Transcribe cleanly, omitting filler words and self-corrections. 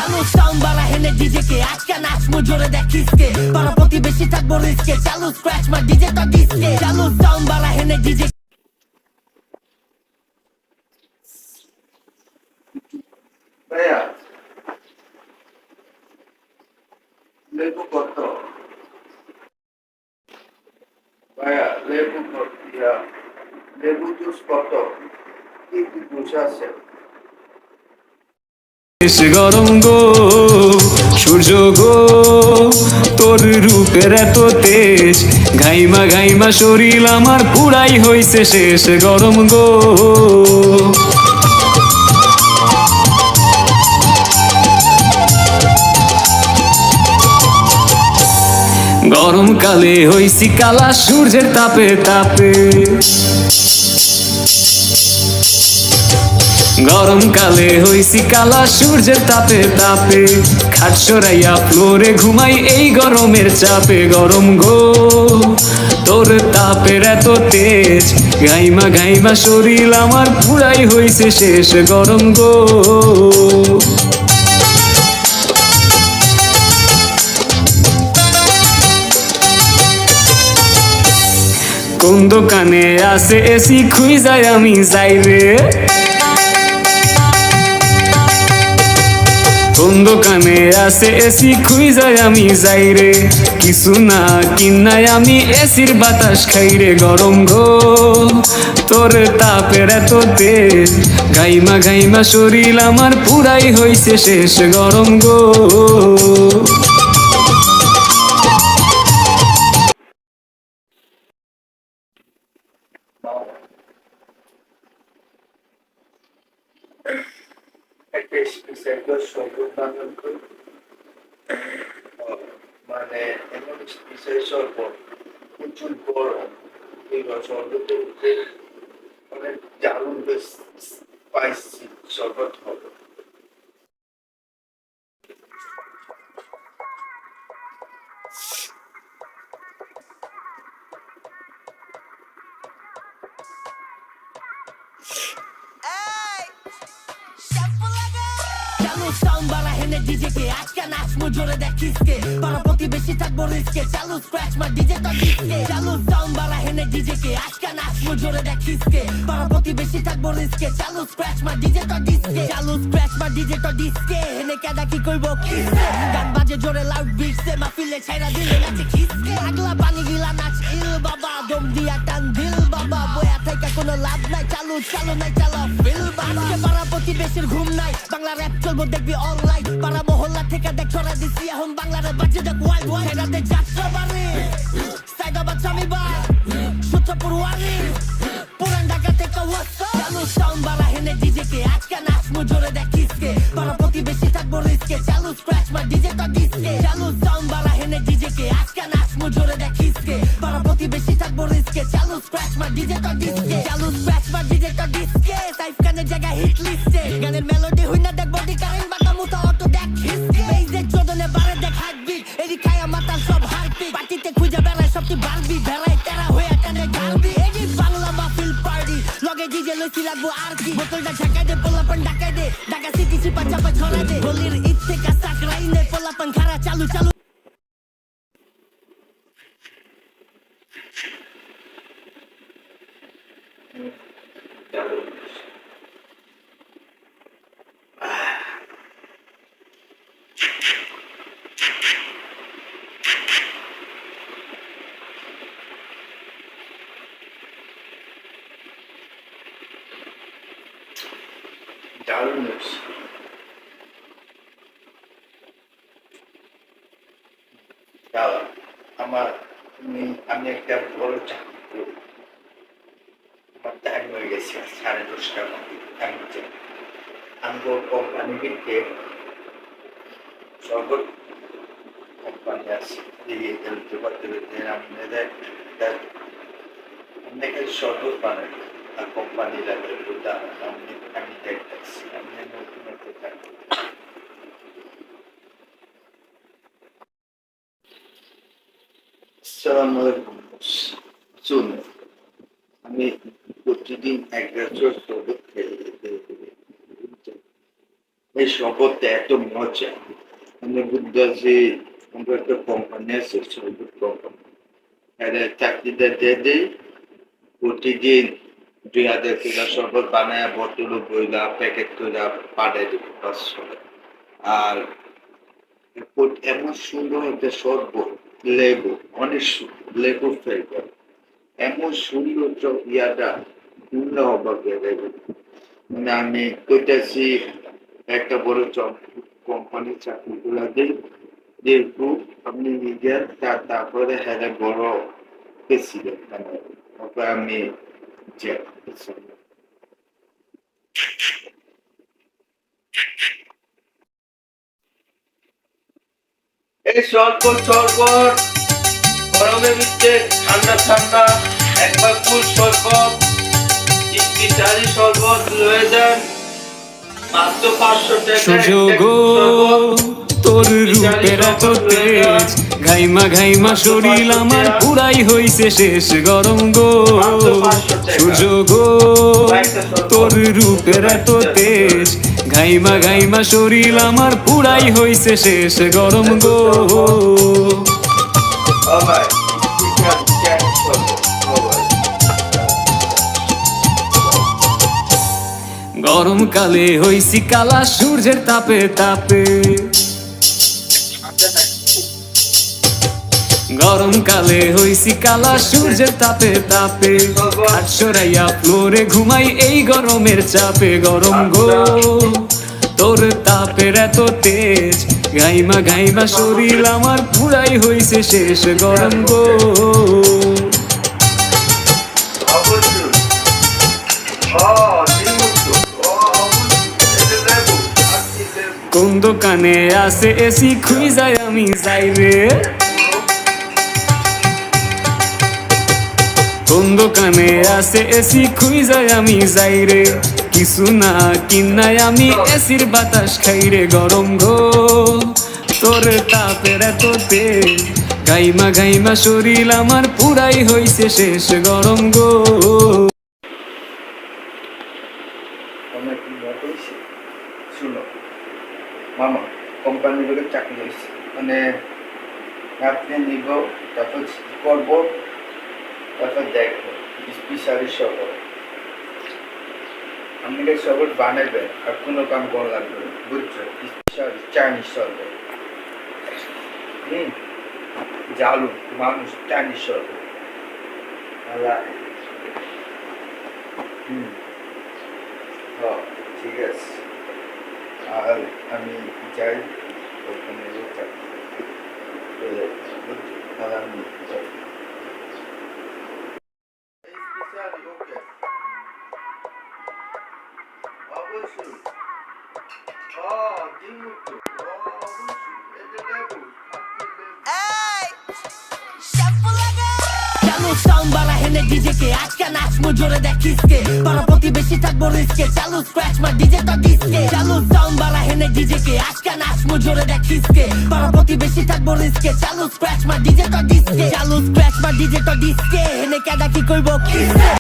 চালু সাউন্ড বাড়া হেনে ডিজে কে আজকে নাচমু জোরে দেখিসকে পাড়া প্রতিবেশী থাকবো রিস্কে চালু স্ক্র্যাচ মার ডিজে তো ডিস্কে চালু সাউন্ড বাড়া হেনে ডিজে ভাইয়া লেবু কত ভাইয়া লেবু কত লেবু জুস কত কি কি জুস আছে গরম গো সূর্য গো তোর রূপের এত তেজ ঘাইমা ঘাইমা শরীর আমার পুরাই হইছে শেষ গরম গো গরমকালে হইছি কালা সূর্যের তাপে তাপে গরমকালে হইছি কালা সূর্যের তাপে তাপে খাট সরাইয়া ফ্লোরে ঘুমাই এই গরমের চাপে গরম গো তোর তাপের এত তেজ ঘাইমা ঘাইমা শরীর আমার পুরাই হইছে শেষ গরম গো কোন দোকানে আছে এসি খুঁজাই আমি যাই রে কোন দোকানে আছে এসি খুঁজাই আমি যাই রে কিছু না কিনাই আমি এসির বাতাস খাই রে গরম গো তোর তাপের এত তেজ ঘাইমা ঘাইমা শরীর আমার পুরাই হইছে শেষ গরম গো একটা স্পেশাল শরবত বানান করি মানে এমন স্পেশাল শরবত প্রচুর গরম এই শরবতের মধ্যে অনেক দারুণ বেশ স্পাইসি শরবত হবে চালু সাউন্ড বাড়া হেনে ডিজে কে আজকে নাচমু জোরে দেখিসকে পাড়া প্রতিবেশী থাকবো রিস্কে চালু স্ক্র্যাচ মার ডিজে তো ডিস্কে চালু সাউন্ড বাড়া হেনে ডিজে কে আজকে নাচমু জোরে দেখিসকে পাড়া প্রতিবেশী থাকবো রিস্কে চালু স্ক্র্যাচ মার ডিজে তো ডিস্কে চালু স্ক্র্যাচ মার ডিজে তো ডিস্কে হেনে কেডা কি কইবো কিসকে গান বাজে জোরে লাউড বিটসে মাহফিলে ছাইরা দিলে নাচে খিসকে আগলা পানি গিলা নাচ ইল বাবা দম দিয়া টান দিল বাবা বয়া থেকে কোনো লাভ নাই চালু চালু নাই চালা ফিল বাবা আজকে পাড়া প্রতিবেশীর ঘুম নাই বাংলা র‍্যাপ চলবো দেখবি অনলাইন পাড়া মহল্লা থেকে দেখ ছড়া দিছি এখন বাংলার বাজে দেখ ওয়াইল্ড ওয়াইল্ড সেটাতে যাত্রা বাড়ি সাইদাবাদ স্বামীবাগ সূত্রপুর ওয়ারি পুরান ঢাকা থেকে ওয়াসা চালু সাউন্ড বাড়া হেনে ডিজে কে আজকে নাচমু জোরে দেখিসকে পাড়া প্রতিবেশী থাকবো রিস্কে চালু স্ক্র্যাচ মার ডিজে তো ডিস্কে চালু সাউন্ড বাড়া হেনে ডিজে কে আজকে নাচমু জোরে দেখিসকে পাড়া প্রতিবেশী থাকবো রিস্কে চালু স্ক্র্যাচ মার ডিজে তো ডিস্কে চালু স্ক্র্যাচ মার ডিজে তো ডিস্কে সাইফ খানের জায়গায় হিট লিস্টে গানের মেলোডি হইনা দেখ বডি কারেন্ট বাটা মুতা অটো দেখ হিসকে বেজে চোদনে বারে দেখ হার্টবিট এডি খায়া মাতাল সব হার্টবিট পার্টিতে খুঁজে বেড়ায় সবটি বারবি বেড়ায় তেরা হয়ে টানে গালবি এডি বাংলা মাহফিল পার্টি লগে ডিজে লইছি লাগবো আর কি বোতলটা ঝাঁকায় দে পোলাপন ঢাকায় দে ঢাকা সিটি চিপা চাপা ছড়ায় দে গলির ঈদ থেকে সাকরাই নে পোলাপন খারা চালু চালু দারুণ দাদা আমি একটা বড় চাকরি করি আমার টাইম হয়ে গেছে 10:30টার মধ্যে আমি কোম্পানিকে সর্ব কোম্পানি আছে দিয়ে দিতে পারতে আপনাদের আপনাকে শরবত বানাই আর কোম্পানি লেভেল আমি দেখতেছি আমি নতুন থাকি আসসালামু আলাইকুম শুনুন আমি প্রতিদিন 1 গ্লাস শরবত খেয়ে এই শপথটা এত মজা আমি বুঝতেছি আমরা একটা কোম্পানি আছে শরবত কোম্পানি এর চাকরিটা দিয়ে দেই প্রতিদিন 2000 কিলো শরবত বানায় বোতল বইলা প্যাকেট করে পাঠাই দেবো 500 আর এমন সুন্দর একটা শরবত লেবু অনেক লেবু ফ্লেভার এমন সুন্দর ইয়াটা সুন্দর হবে লেবু মানে আমি কইতেছি একটা বড় কোম্পানির চাকরি গুলা দিই যেহেতু আপনি নিজের তারপরে হ্যাঁ বড় প্রেসিডেন্ট তারপরে আমি যে এই শরবত গরমের ভিতরে ঠান্ডা ঠান্ডা একবার ফুল শরবত স্পেশালি শরবত লয়ে যান মাত্র 500 টাকা সুযোগ তোর রূপের এত তেজ ঘাইমা শরীর আমার পুরাই হইছে শেষ গরম গো সুযোগ তোর রূপের এত তেজ ঘাইমা শরীর আমার পুরাই হইছে শেষ গরম গো গরমকালে হইছি কালা সূর্যের তাপে তাপে গরমকালে হইছি কালা সূর্যের তাপে তাপে খাট সরাইয়া ফ্লোরে ঘুমাই এই গরমের চাপে গরম গো তোর তাপের এত তেজ ঘাইমা শরীর আমার পুরাই হইছে শেষ গরম গো কোন দোকানে আছে এসি খুঁজাই আমি যাই রে কোন দোকানে আছে এসি খুঁজাই আমি যাই রে কিছু না কিনাই আমি এসির বাতাস খাই রে গরম গো তোর তাপের এত তেজ ঘাইমা শরীর আমার পুরাই হইছে শেষ গরম গো শুনো মামা কোম্পানির লোকের চাকরি হয়েছে মানে আপনি নিব তারপর করবো তারপর দেখবো স্পেশালি শরবত আপনি শরবত বানাবেন আর কোনো কাম করা লাগবে না বুঝছো স্পেশালি চাইনিজ শরবত জালু মানুষ চাইনিজ শরবত হ্যাঁ ঠিক আছে আর আমি যাই ওখানে আর আমি যাই অবশ্যই চালু সাউন্ড বাড়া হেনে ডিজে কে আজকে নাচমু জোরে দেখিসকে পারা প্রতিবেশী থাকবো রিস্কে চালু স্ক্র্যাচ মার ডিজে তো ডিস্কে চালু সাউন্ড বাড়া হেনে ডিজে কে আজকে নাচমু জোরে দেখিসকে পারা প্রতিবেশী থাকবো রিস্কে চালু স্ক্র্যাচ মার ডিজে তো ডিস্কে চালু স্ক্র্যাচ মার ডিজে তো ডিস্কে হেনে কেডা কি কইবো কিসকে